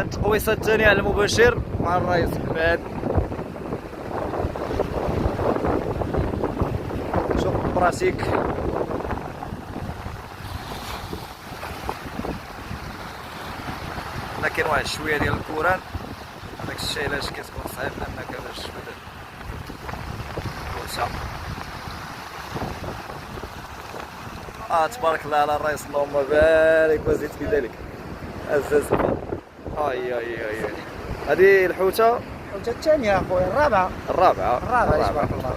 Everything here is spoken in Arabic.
التقويصه الثانيه على المباشر مع الرئيس بعد. شوف براسيك لا كاين واحد شويه ديال الكوران، داك الشيء علاش كتكون صعيب انك باش تبدا الكورسه. تبارك الله على الرئيس، اللهم بارك وزيد في ذلك. عزاز اي اي اي هذه الحوته الحوته الثانيه اخويا، الرابعه. الرابعه تبارك الله.